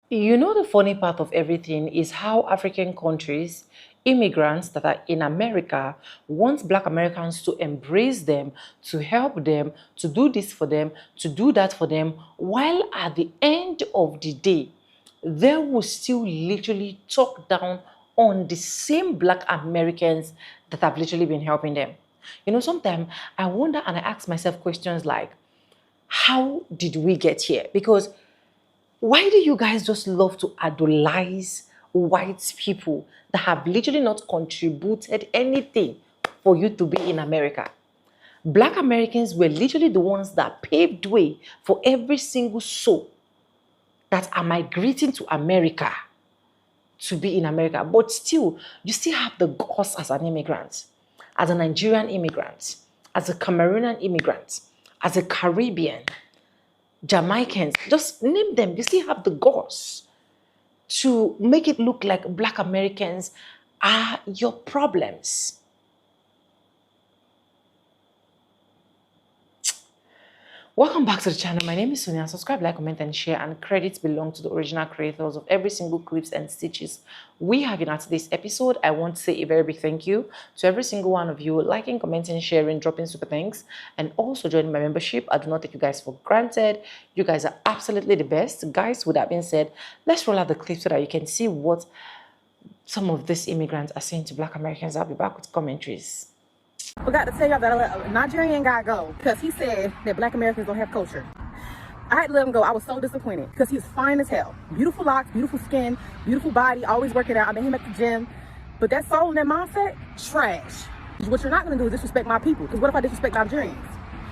You know, the funny part of everything is how African countries, immigrants that are in America, want Black Americans to embrace them, to help them, to do this for them, to do that for them, while at the end of the day, they will still literally talk down on the same Black Americans that have literally been helping them. You know, sometimes I wonder and I ask myself questions like, how did we get here? Because why do you guys just love to idolize white people that have literally not contributed anything for you to be in America? Black Americans were literally the ones that paved way for every single soul that are migrating to America to be in America. But still, you still have the guts as an immigrant, as a Nigerian immigrant, as a Cameroonian immigrant, as a Caribbean, Jamaicans, just name them. You still have the guts to make it look like Black Americans are your problems. Welcome back to the channel. My name is Sonia. Subscribe, like, comment, and share. And credits belong to the original creators of every single clips and stitches we have in today's episode. I want to say a very big thank you to every single one of you liking, commenting, sharing, dropping super thanks, and also joining my membership. I do not take you guys for granted. You guys are absolutely the best. Guys, with that being said, let's roll out the clip so that you can see what some of these immigrants are saying to Black Americans. I'll be back with commentaries. I forgot to tell y'all that a Nigerian guy go because he said that Black Americans don't have culture. I had to let him go. I was so disappointed because he's fine as hell. Beautiful locks, beautiful skin, beautiful body, always working out. I met him at the gym. But that soul and that mindset, trash. What you're not going to do is disrespect my people. Because what if I disrespect Nigerians?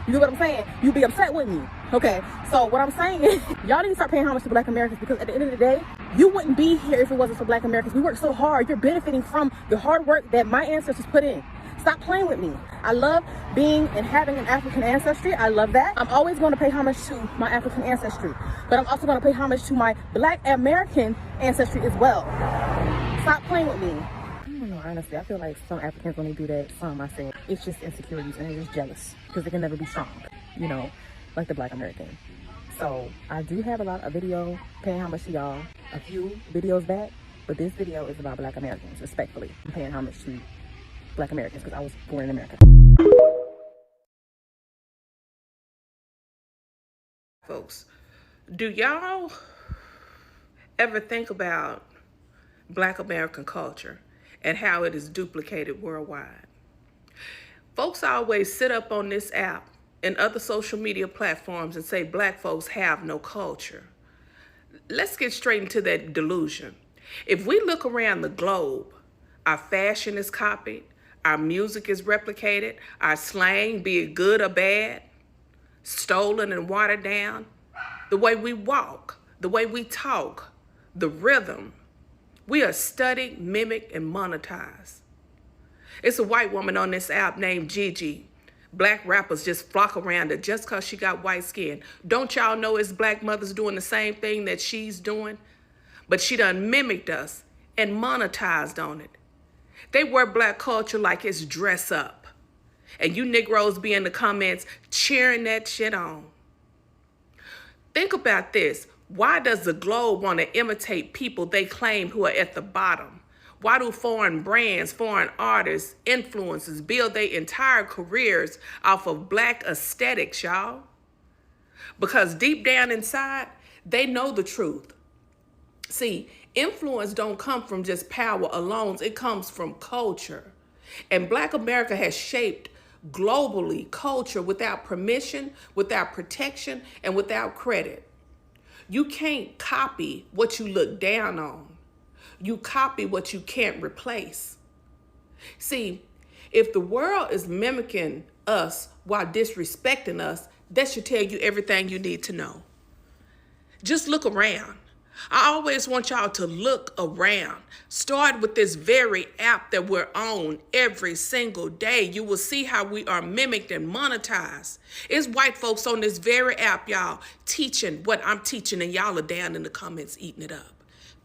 You know what I'm saying? You'll be upset with me. Okay, so what I'm saying is, y'all need to start paying homage to Black Americans because at the end of the day, you wouldn't be here if it wasn't for Black Americans. We work so hard. You're benefiting from the hard work that my ancestors put in. Stop playing with me. I love being and having an African ancestry. I love that. I'm always going to pay homage to my African ancestry, but I'm also going to pay homage to my Black American ancestry as well. Stop playing with me. I don't know, honestly. I feel like some Africans, when they do that, I said, it's just insecurities and they're just jealous because they can never be strong, you know, like the Black American. So I do have a lot of video paying homage to y'all a few videos back, but this video is about Black Americans, respectfully. I'm paying homage to Black Americans because I was born in America. Folks, do y'all ever think about Black American culture and how it is duplicated worldwide? Folks always sit up on this app and other social media platforms and say Black folks have no culture. Let's get straight into that delusion. If we look around the globe, our fashion is copied, our music is replicated, our slang, be it good or bad, stolen and watered down, the way we walk, the way we talk, the rhythm, we are studied, mimicked, and monetized. It's a white woman on this app named Gigi. Black rappers just flock around her just because she got white skin. Don't y'all know it's Black mothers doing the same thing that she's doing? But she done mimicked us and monetized on it. They wear Black culture like it's dress up. And you Negroes be in the comments cheering that shit on. Think about this. Why does the globe want to imitate people they claim who are at the bottom? Why do foreign brands, foreign artists, influencers build their entire careers off of Black aesthetics, y'all? Because deep down inside, they know the truth. See, influence don't come from just power alone. It comes from culture. And Black America has shaped globally culture without permission, without protection, and without credit. You can't copy what you look down on. You copy what you can't replace. See, if the world is mimicking us while disrespecting us, that should tell you everything you need to know. Just look around. I always want y'all to look around. Start with this very app that we're on every single day. You will see how we are mimicked and monetized. It's white folks on this very app, y'all, teaching what I'm teaching, and y'all are down in the comments eating it up.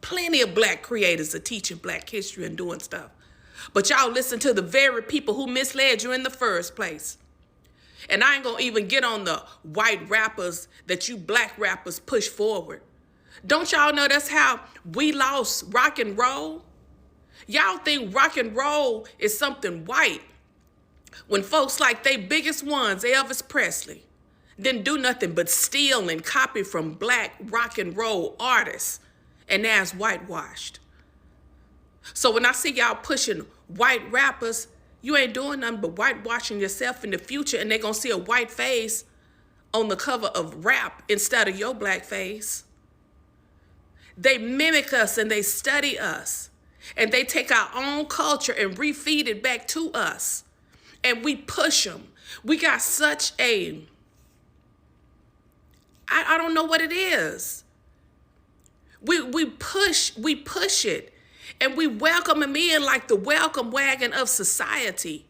Plenty of Black creators are teaching Black history and doing stuff. But y'all listen to the very people who misled you in the first place. And I ain't gonna even get on the white rappers that you Black rappers push forward. Don't y'all know that's how we lost rock and roll? Y'all think rock and roll is something white when folks like they biggest ones, Elvis Presley, didn't do nothing but steal and copy from black rock and roll artists, and now it's whitewashed. So when I see y'all pushing white rappers, you ain't doing nothing but whitewashing yourself in the future, and they're gonna see a white face on the cover of rap instead of your black face. They mimic us and they study us, and they take our own culture and refeed it back to us, and we push them. We got such a, I don't know what it is. We push it, and we welcome them in like the welcome wagon of society.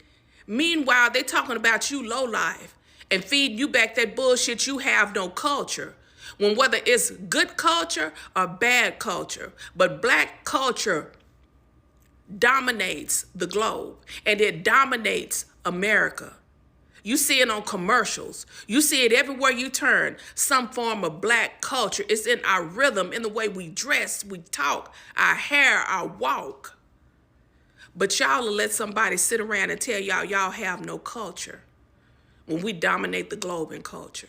Meanwhile, they talking about you lowlife and feeding you back that bullshit, you have no culture. When whether it's good culture or bad culture, but black culture dominates the globe, and it dominates America. You see it on commercials. You see it everywhere you turn. Some form of black culture. It's in our rhythm, in the way we dress, we talk, our hair, our walk. But y'all will let somebody sit around and tell y'all have no culture when we dominate the globe in culture.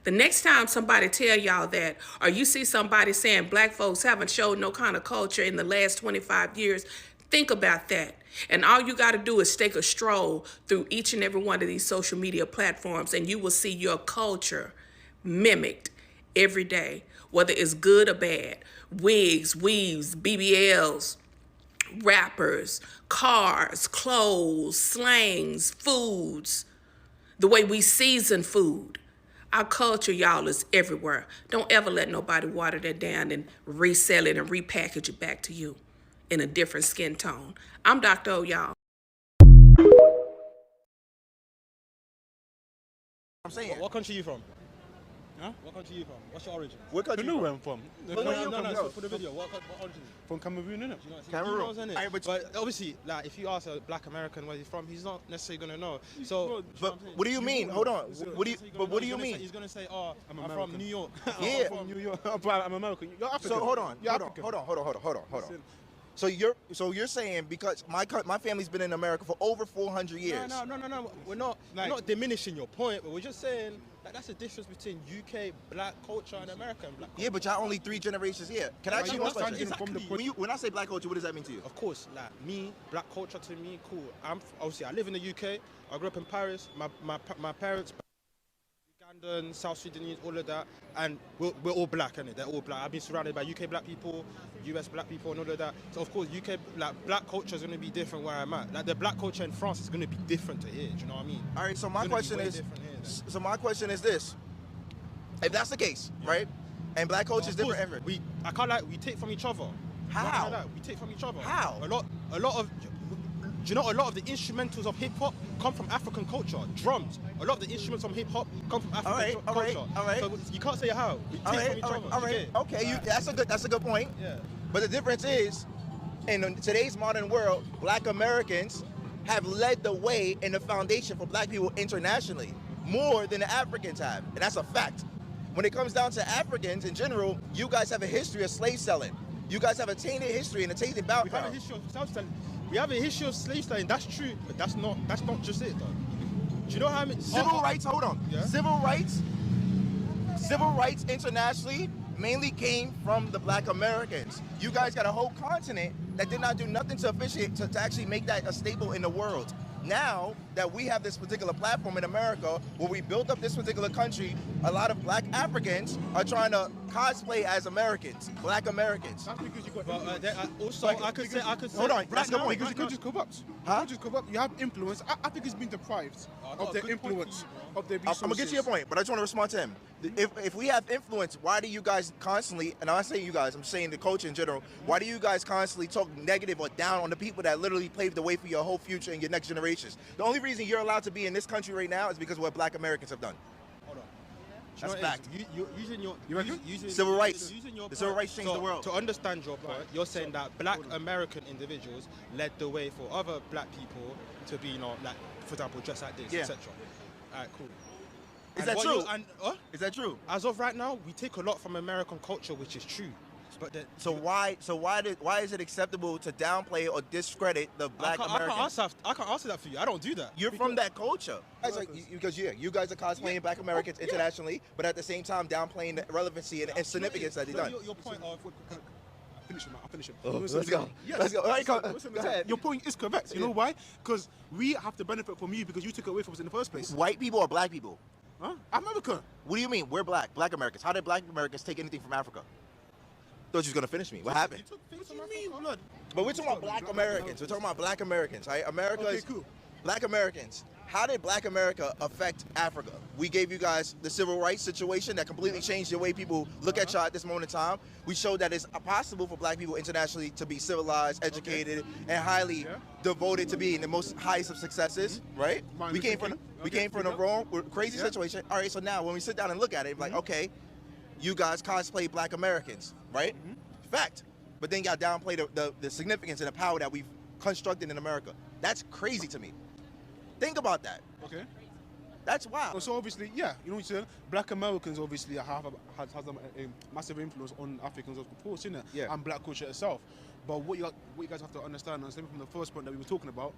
The next time somebody tell y'all that, or you see somebody saying black folks haven't showed no kind of culture in the last 25 years, think about that. And all you got to do is take a stroll through each and every one of these social media platforms, and you will see your culture mimicked every day, whether it's good or bad. Wigs, weaves, BBLs, rappers, cars, clothes, slangs, foods, the way we season food. Our culture, y'all, is everywhere. Don't ever let nobody water that down and resell it and repackage it back to you in a different skin tone. I'm Dr. O, y'all. I'm saying. What country are you from? Huh? What country are you from? What's your origin? What country? You know where I'm from. No, for the video. What origin? From Cameroon, innit? Cameroon. Right, but obviously, like, if you ask a black American where he's from, he's not necessarily gonna know. So, But what do you mean? Hold on. What do you mean? He's gonna say, "Oh, I'm from New York." Yeah. I'm from New York. I'm American. You're African. So hold on. You're Hold on. African. Hold on. So you're saying because my family's been in America for over 400 years. No. We're not diminishing your point, but we're just saying that that's the difference between UK black culture and American black culture. Yeah, but y'all only 3 generations here. Can I ask you one question? Exactly. When I say black culture, what does that mean to you? Of course, like me, black culture to me, cool. I live in the UK. I grew up in Paris. My parents, Ugandan, South Sudanese, all of that, and we're all black, innit? They're all black. I've been surrounded by UK black people, US black people, and all of that. So of course, UK black culture is going to be different where I'm at. Like the black culture in France is going to be different to here. Do you know what I mean? All right. So my question is this: if that's the case, right, and black culture is different everywhere, we take from each other. How? We take from each other. How? A lot of. Do you know a lot of the instrumentals of hip hop come from African culture? Drums. A lot of the instruments from hip hop come from African culture. All right. So you can't say how. We take from each other. All right. Okay. That's a good point. Yeah. But the difference is, in today's modern world, black Americans have led the way in the foundation for black people internationally, more than the Africans have. And that's a fact. When it comes down to Africans in general, you guys have a history of slave selling. You guys have a tainted history and a tainted background. We have a history of self-selling. We have a history of slave selling, that's true, but that's not just it though. Do you know how many civil rights, hold on. Yeah? Civil rights internationally mainly came from the black Americans. You guys got a whole continent that did not do nothing to officiate to actually make that a staple in the world. Now that we have this particular platform in America where we built up this particular country, a lot of black Africans are trying to cosplay as Americans, black Americans. That's because you got also, I could say, hold on, that's the point. Because you could just corrupt. Huh? You just corrupt. You have influence. I think it's been deprived of their influence, of their I'm resources. gonna get to your point, but I just want to respond to him. If we have influence, why do you guys constantly, and I'm not saying you guys, I'm saying the culture in general, why do you guys constantly talk negative or down on the people that literally paved the way for your whole future and your next generations? The only reason you're allowed to be in this country right now is because of what black Americans have done. Hold on. That's a fact. Using Civil rights. Using The civil rights changed the world. To understand your point, you're saying that black American individuals led the way for other black people to be, like, for example, dress like this, Yeah. etc. Alright, cool. Is that true? Is that true? As of right now, we take a lot from American culture, which is true. But why is it acceptable to downplay or discredit the black Americans? I can't answer that for you. I don't do that. You're from that culture. Because you guys are cosplaying black Americans internationally, but at the same time downplaying the relevancy and significance that they've done. Your point of... I'll finish him. Oh, let's go. Yes. Let's go. All right, go ahead. Your point is correct. You know why? Because we have to benefit from you because you took it away from us in the first place. White people or black people? Huh? America. What do you mean? We're black Americans. How did black Americans take anything from Africa? Thought you was gonna finish me. What happened? What do you mean, blood? But we're talking about black Americans. We're talking about black Americans, right? America is cool. Black Americans. How did black America affect Africa? We gave you guys the civil rights situation that completely changed the way people look at y'all at this moment in time. We showed that it's possible for black people internationally to be civilized, educated, and highly devoted to being the most highest of successes, right? We came from the wrong, crazy situation. All right, so now when we sit down and look at it, like, okay, you guys cosplay black Americans, right? Fact. But then y'all downplay the significance and the power that we've constructed in America. That's crazy to me. Think about that. Okay. That's wild. So obviously, yeah, you know what you're saying? Black Americans obviously has a massive influence on Africans of course, innit? Yeah. And black culture itself. But what you guys have to understand, and from the first point that we were talking about,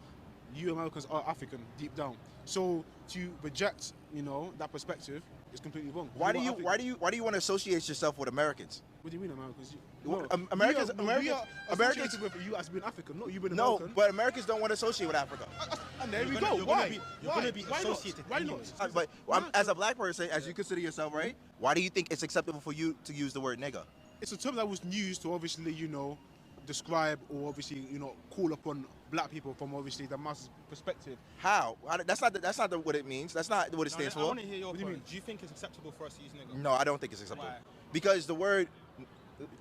you Americans are African deep down. So to reject, that perspective is completely wrong. Why do you want to associate yourself with Americans? What do you mean Americans? Americans associated with you as being African, not you being American. No, but Americans don't want to associate with Africa. And there we go. Why? You're going to be associated. Why not? But as a black person, as you consider yourself, right? Why do you think it's acceptable for you to use the word nigger? It's a term that was used to obviously, describe or obviously, call upon black people from obviously the mass perspective. How? That's not what it means. That's not what it stands for. I want to hear your point. Do you think it's acceptable for us to use nigger? No, I don't think it's acceptable. Why? Because the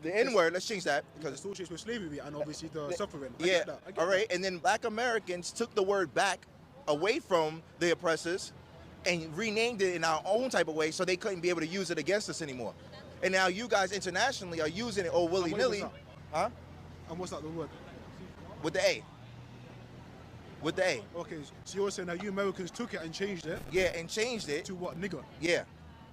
N-word, let's change that. Because it's associated with slavery and obviously the suffering. Yeah. All right. And then black Americans took the word back away from the oppressors and renamed it in our own type of way so they couldn't be able to use it against us anymore. And now you guys internationally are using it all willy-nilly. Huh? And what's that the word? With the A. With the A. Okay, so you're saying that you Americans took it and changed it? Yeah, and changed it. To what, nigger? Yeah.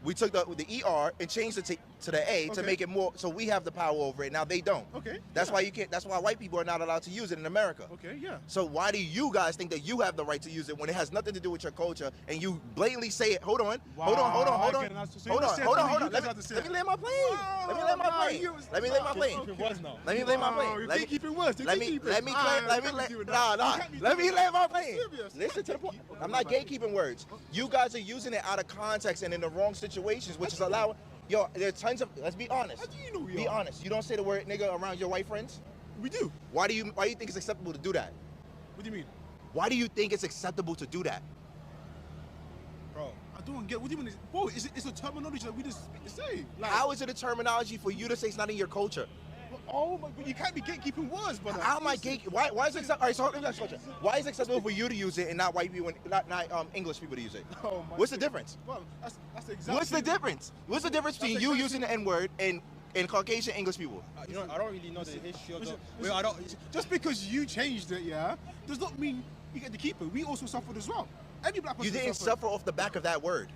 We took the ER and changed it to the A to make it more, so we have the power over it. Now they don't. Okay. That's why that's why white people are not allowed to use it in America. Okay, yeah. So why do you guys think that you have the right to use it when it has nothing to do with your culture and you blatantly say it? Hold on. Wow. Hold on. Hold on. Let me land my plane. Let me land my plane. Let me land my plane. Let me land my plane. Let me keep it worse. Let me land my plane. Listen to the point. I'm not gatekeeping words. You guys are using it out of context and in the wrong situations, which is allowing. Yo, there's tons of. Let's be honest. How do you know we Be are? honest. You don't say the word nigga around your white friends. We do. Why do you think it's acceptable to do that? What do you mean? Why do you think it's acceptable to do that? Bro, I don't get. What do you mean? Bro, it's a terminology that we just say. Like, how is it a terminology for you to say it's not in your culture? Oh my God, you can't be gatekeeping words, brother. How am I Why is it acceptable? All right, so let me ask you a question. Why is it acceptable for you to use it and not white people, not English people to use it? Oh my What's the difference? Bro, that's exactly. What's the difference? What's the difference between you using the N-word and Caucasian English people? I don't really know the history of the. Just because you changed it, yeah, does not mean you get to keep it. We also suffered as well. Every black person You didn't suffer off the back of that word.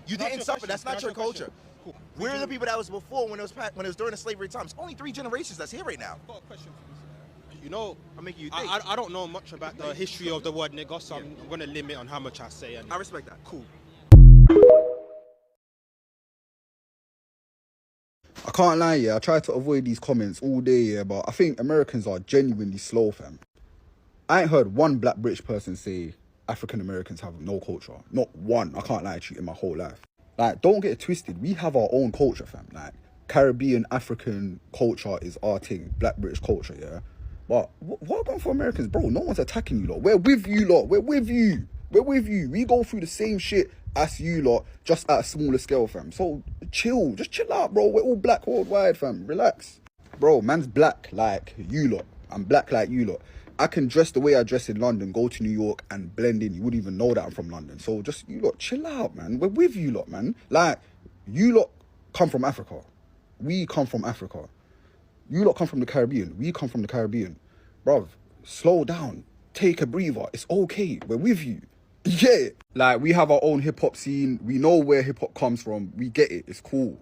You didn't suffer. That's not your culture. Cool. We're the people that was before when it was during the slavery times. Only 3 generations that's here right now. I've got a question for you. I'm making you think. I don't know much about the history of the word nigger, so I'm going to limit on how much I say. And I respect that. Cool. I can't lie, yeah, I try to avoid these comments all day, yeah, but I think Americans are genuinely slow, fam. I ain't heard one black British person say African Americans have no culture. Not one. I can't lie to you in my whole life. Like, don't get it twisted. We have our own culture, fam. Like, Caribbean, African culture is our thing. Black British culture, yeah? But what going for Americans? Bro, no one's attacking you lot. We're with you lot. We're with you. We're with you. We go through the same shit as you lot, just at a smaller scale, fam. So, chill. Just chill out, bro. We're all black worldwide, fam. Relax. Bro, man's black like you lot. I'm black like you lot. I can dress the way I dress in London, go to New York and blend in. You wouldn't even know that I'm from London. So just, you lot, chill out, man. We're with you lot, man. Like, you lot come from Africa. We come from Africa. You lot come from the Caribbean. We come from the Caribbean. Bruv, slow down. Take a breather. It's okay. We're with you. Yeah, like we have our own hip hop scene. We know where hip hop comes from. We get it. It's cool.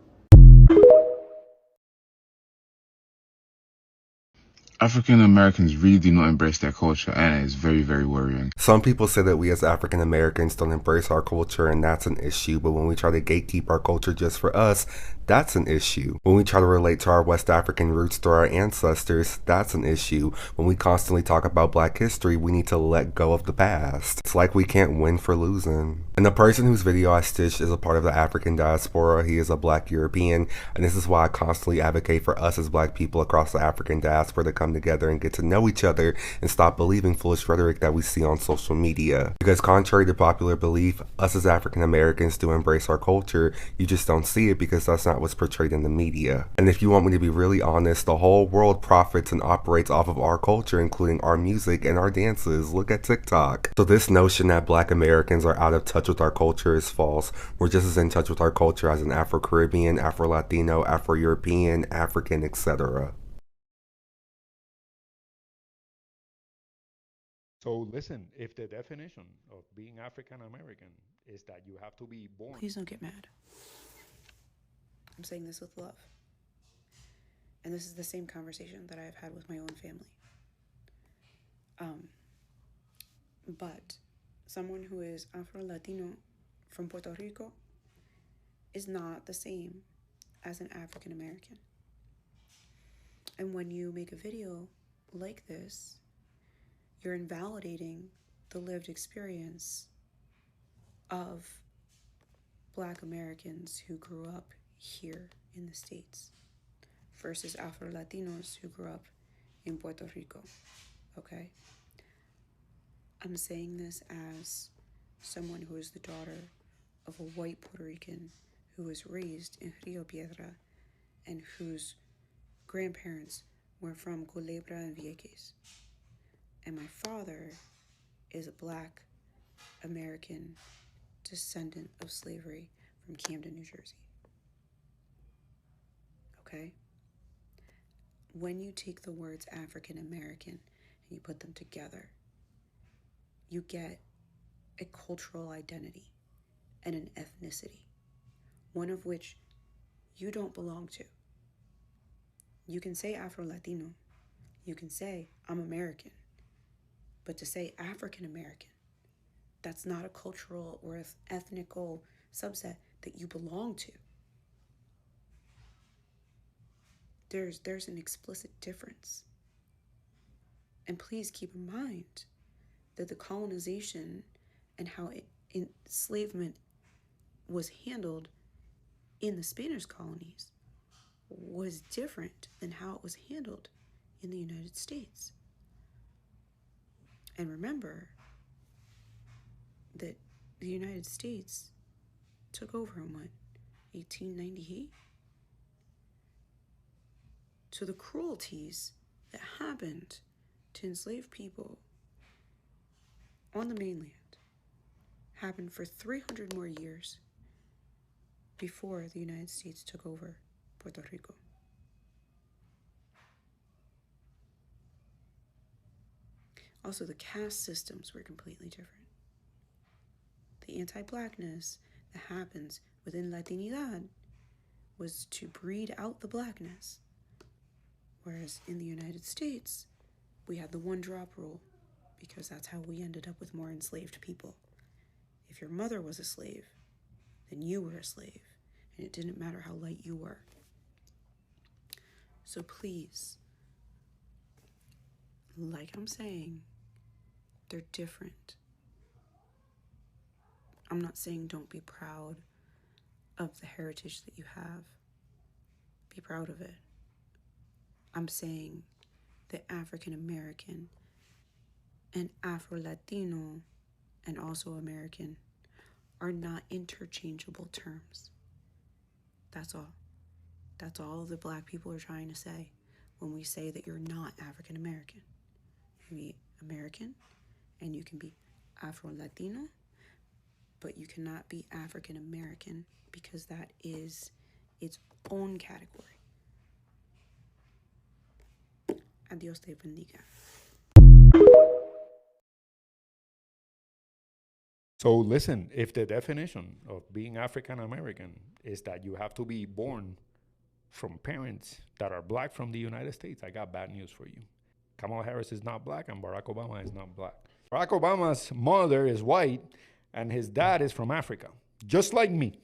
African Americans really do not embrace their culture, and it's very, very worrying. Some people say that we as African Americans don't embrace our culture, and that's an issue. But when we try to gatekeep our culture just for us, that's an issue. When we try to relate to our West African roots through our ancestors, that's an issue. When we constantly talk about Black history, we need to let go of the past. It's like we can't win for losing. And the person whose video I stitched is a part of the African diaspora. He is a Black European, and this is why I constantly advocate for us as Black people across the African diaspora to come together and get to know each other and stop believing foolish rhetoric that we see on social media. Because contrary to popular belief, us as African Americans do embrace our culture. You just don't see it because that's not what's portrayed in the media. And if you want me to be really honest, the whole world profits and operates off of our culture, including our music and our dances. Look at TikTok. So this notion that Black Americans are out of touch with our culture is false. We're just as in touch with our culture as an Afro-Caribbean, Afro-Latino, Afro-European, African, etc. So listen, if the definition of being African American is that you have to be born... Please don't get mad. I'm saying this with love. And this is the same conversation that I've had with my own family. But someone who is Afro-Latino from Puerto Rico is not the same as an African American. And when you make a video like this, you're invalidating the lived experience of Black Americans who grew up here in the States versus Afro-Latinos who grew up in Puerto Rico, okay? I'm saying this as someone who is the daughter of a white Puerto Rican who was raised in Rio Piedra and whose grandparents were from Culebra and Vieques. And my father is a Black American descendant of slavery from Camden, New Jersey. Okay? When you take the words African American and you put them together, you get a cultural identity and an ethnicity, one of which you don't belong to. You can say Afro-Latino, you can say I'm American, but to say African American, that's not a cultural or ethnical subset that you belong to. There's an explicit difference. And please keep in mind that the colonization and how enslavement was handled in the Spanish colonies was different than how it was handled in the United States. And remember that the United States took over in what, 1898? So the cruelties that happened to enslaved people on the mainland happened for 300 more years before the United States took over Puerto Rico. Also, the caste systems were completely different. The anti-Blackness that happens within Latinidad was to breed out the Blackness. Whereas in the United States, we had the one-drop rule because that's how we ended up with more enslaved people. If your mother was a slave, then you were a slave, and it didn't matter how light you were. So please, like I'm saying, they're different. I'm not saying don't be proud of the heritage that you have. Be proud of it. I'm saying that African American and Afro-Latino and also American are not interchangeable terms. That's all. That's all the Black people are trying to say when we say that you're not African American. You can be American and you can be Afro-Latino, but you cannot be African American because that is its own category. Adios te bendiga. So listen, if the definition of being African American is that you have to be born from parents that are black from the United States, I got bad news for you. Kamala Harris is not black and Barack Obama is not black. Barack Obama's mother is white and his dad is from Africa, just like me.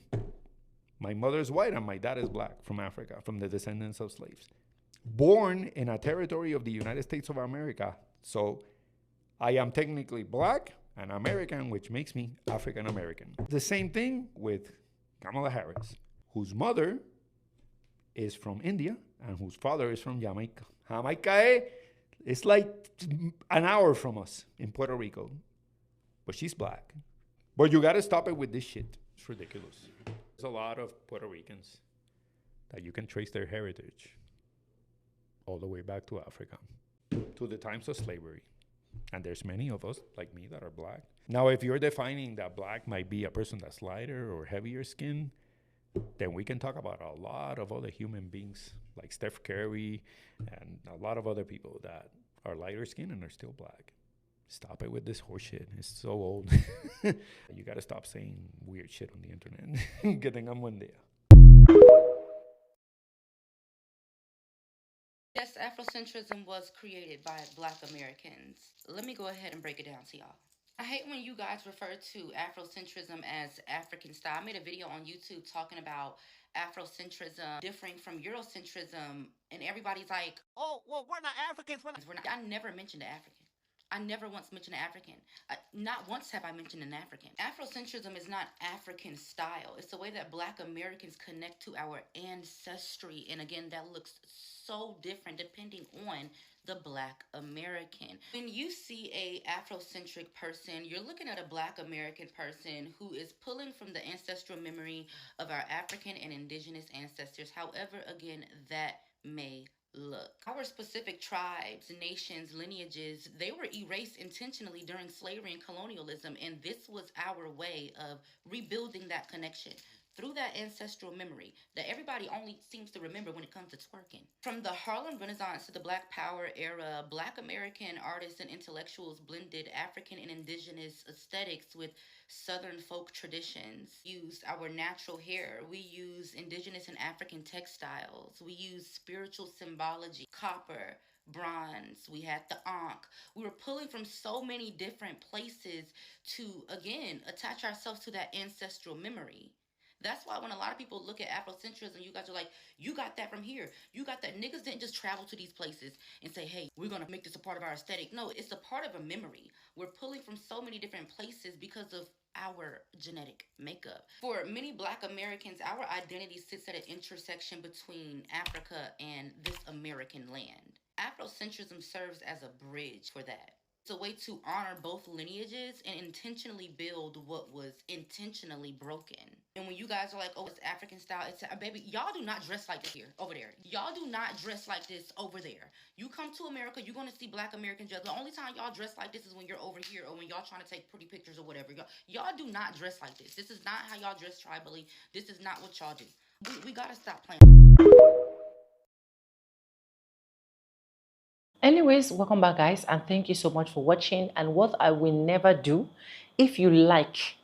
My mother is white and my dad is black from Africa, from the descendants of slaves. Born in a territory of the United States of America. So I am technically black and American, which makes me African American. The same thing with Kamala Harris, whose mother is from India and whose father is from Jamaica. Jamaica is like an hour from us in Puerto Rico, but she's black. But you gotta stop it with this shit. It's ridiculous. There's a lot of Puerto Ricans that you can trace their heritage all the way back to Africa, to the times of slavery. And there's many of us, like me, that are black. Now, if you're defining that black might be a person that's lighter or heavier skin, then we can talk about a lot of other human beings, like Steph Curry and a lot of other people that are lighter skin and are still black. Stop it with this horseshit. It's so old. You got to stop saying weird shit on the internet. Que tengan buen día. Yes, Afrocentrism was created by Black Americans. Let me go ahead and break it down to y'all. I hate when you guys refer to Afrocentrism as African style. I made a video on YouTube talking about Afrocentrism differing from Eurocentrism, and everybody's like, oh, well, we're not Africans. We're not. I never mentioned an African. I never once mentioned an African. Not once have I mentioned an African. Afrocentrism is not African style. It's the way that Black Americans connect to our ancestry. And again, that looks so different depending on the Black American. When you see a Afrocentric person, you're looking at a Black American person who is pulling from the ancestral memory of our African and indigenous ancestors. However, again, that may look. Our specific tribes, nations, lineages, they were erased intentionally during slavery and colonialism, and this was our way of rebuilding that connection through that ancestral memory that everybody only seems to remember when it comes to twerking. From the Harlem Renaissance to the Black Power era, Black American artists and intellectuals blended African and indigenous aesthetics with Southern folk traditions. We used our natural hair. We use indigenous and African textiles. We use spiritual symbology, copper, bronze. We had the Ankh. We were pulling from so many different places to, again, attach ourselves to that ancestral memory. That's why when a lot of people look at Afrocentrism, you guys are like, you got that from here. You got that. Niggas didn't just travel to these places and say, hey, we're going to make this a part of our aesthetic. No, it's a part of a memory. We're pulling from so many different places because of our genetic makeup. For many Black Americans, our identity sits at an intersection between Africa and this American land. Afrocentrism serves as a bridge for that. It's a way to honor both lineages and intentionally build what was intentionally broken. And when you guys are like, oh, it's African style, it's baby, y'all do not dress like this here, over there. Y'all do not dress like this over there. You come to America, you're going to see Black Americans dress. The only time y'all dress like this is when you're over here or when y'all trying to take pretty pictures or whatever. Y'all do not dress like this. This is not how y'all dress tribally. This is not what y'all do. We got to stop playing. Anyways, welcome back, guys, and thank you so much for watching. And what I will never do, if you like,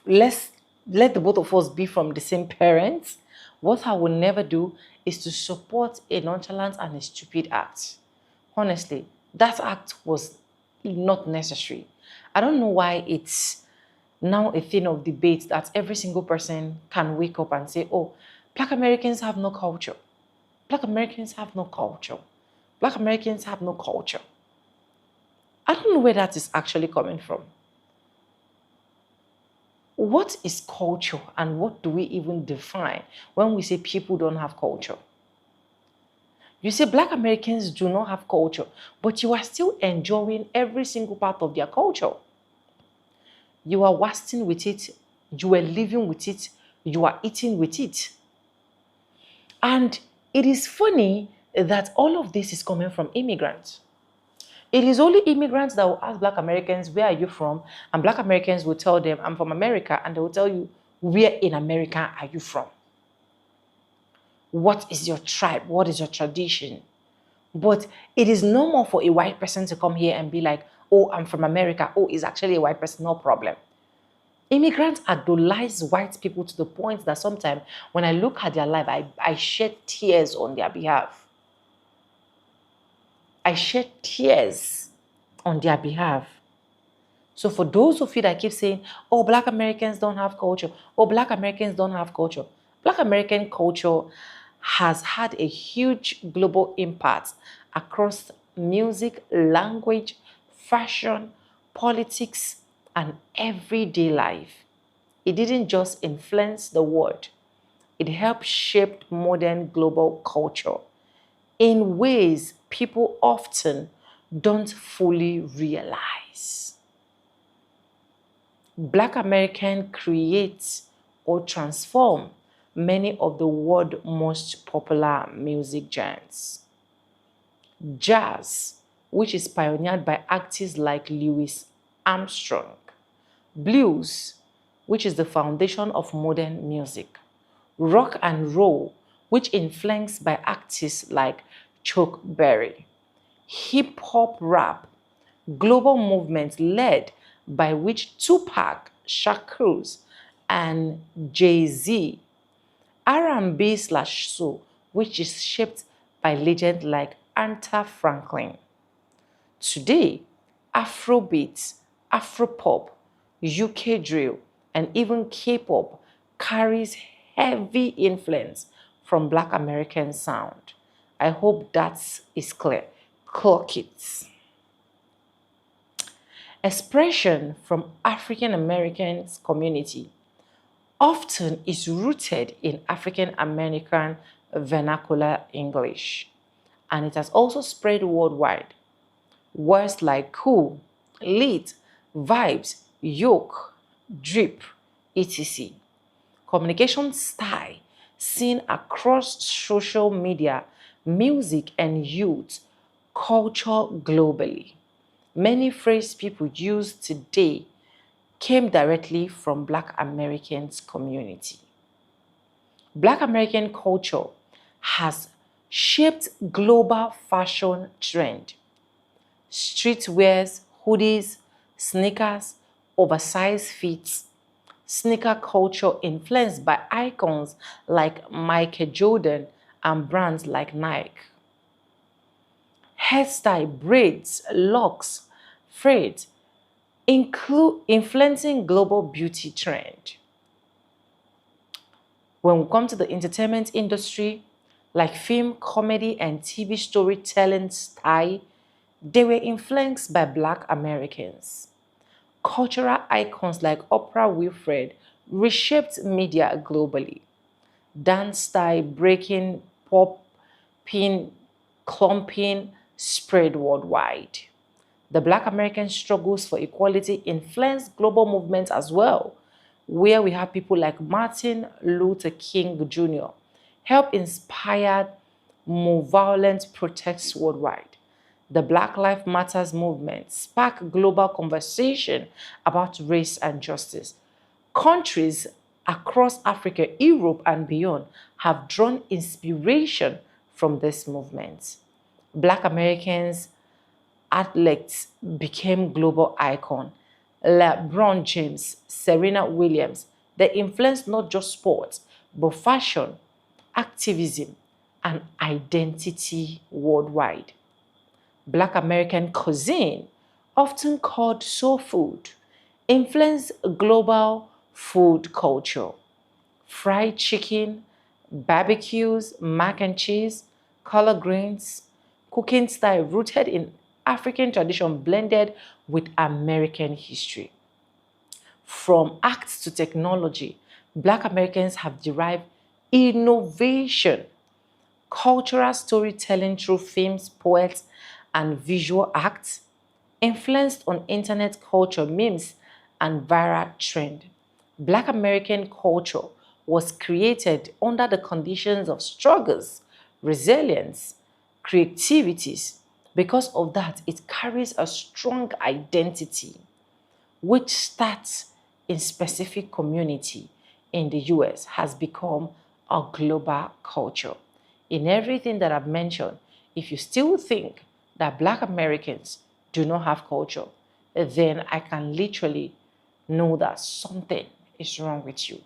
let's let the both of us be from the same parents. What I will never do is to support a nonchalant and a stupid act. Honestly, that act was not necessary. I don't know why it's now a thing of debate that every single person can wake up and say, oh, Black Americans have no culture. Black Americans have no culture. Black Americans have no culture. I don't know where that is actually coming from. What is culture and what do we even define when we say people don't have culture? You say Black Americans do not have culture, but you are still enjoying every single part of their culture. You are wasting with it, you are living with it, you are eating with it. And it is funny that all of this is coming from immigrants. It is only immigrants that will ask Black Americans, where are you from? And Black Americans will tell them, I'm from America. And they will tell you, where in America are you from? What is your tribe? What is your tradition? But it is normal for a white person to come here and be like, oh, I'm from America, oh, it's actually a white person, no problem. Immigrants idolize white people to the point that sometimes when I look at their life, I shed tears on their behalf. I shed tears on their behalf. So for those of you that keep saying, oh, Black Americans don't have culture, oh, Black Americans don't have culture, Black American culture has had a huge global impact across music, language, fashion, politics, and everyday life. It didn't just influence the world, it helped shape modern global culture in ways people often don't fully realize. Black American creates or transform many of the world's most popular music genres. Jazz, which is pioneered by artists like Louis Armstrong. Blues, which is the foundation of modern music. Rock and roll, which influenced by artists like Chuck Berry. Hip hop rap, global movement led by which Tupac, Shakur, and Jay-Z. R&B/soul, which is shaped by legends like Aretha Franklin. Today, Afrobeat, Afropop, UK drill, and even K-pop carries heavy influence from Black American sound. I hope that is clear. Clock it. Expression from African Americans community often is rooted in African American vernacular English, and it has also spread worldwide. Words like cool, lit, vibes, yoke, drip, etc. Communication style seen across social media, music, and youth culture globally. Many phrases people use today came directly from Black Americans community. Black American culture has shaped global fashion trend. Streetwears, hoodies, sneakers, oversized fits, sneaker culture influenced by icons like Michael Jordan and brands like Nike. Hairstyle, braids, locks, fade, influencing global beauty trend. When we come to the entertainment industry, like film, comedy, and TV storytelling style, they were influenced by Black Americans. Cultural icons like Oprah Winfrey reshaped media globally. Dance style, breaking, popping, clumping spread worldwide. The Black American struggles for equality influenced global movements as well, where we have people like Martin Luther King Jr. help inspire more violent protests worldwide. The Black Lives Matter movement sparked global conversation about race and justice. Countries across Africa, Europe, and beyond have drawn inspiration from this movement. Black Americans athletes became global icons. LeBron James, Serena Williams, they influenced not just sports, but fashion, activism, and identity worldwide. Black American cuisine, often called soul food, influenced global food culture. Fried chicken, barbecues, mac and cheese, collard greens, cooking style rooted in African tradition blended with American history. From acts to technology, Black Americans have derived innovation, cultural storytelling through films, poets, and visual acts, influenced on internet culture, memes, and viral trend. Black American culture was created under the conditions of struggles, resilience, creativities. Because of that, it carries a strong identity, which starts in specific community in the US, has become a global culture. In everything that I've mentioned, if you still think that Black Americans do not have culture, then I can literally know that something is wrong with you.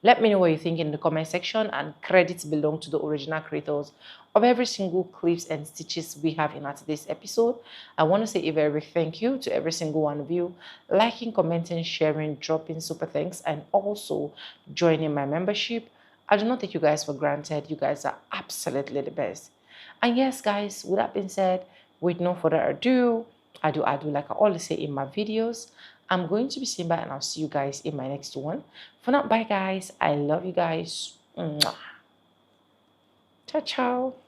Let me know what you think in the comment section, and credits belong to the original creators of every single clips and stitches we have in today's episode. I want to say a very big thank you to every single one of you liking, commenting, sharing, dropping super thanks, and also joining my membership. I do not take you guys for granted. You guys are absolutely the best. And yes, guys, with that being said, with no further ado, I do like I always say in my videos, I'm going to be Simba, and I'll see you guys in my next one. For now, bye guys. I love you guys. Mwah. Ciao, ciao.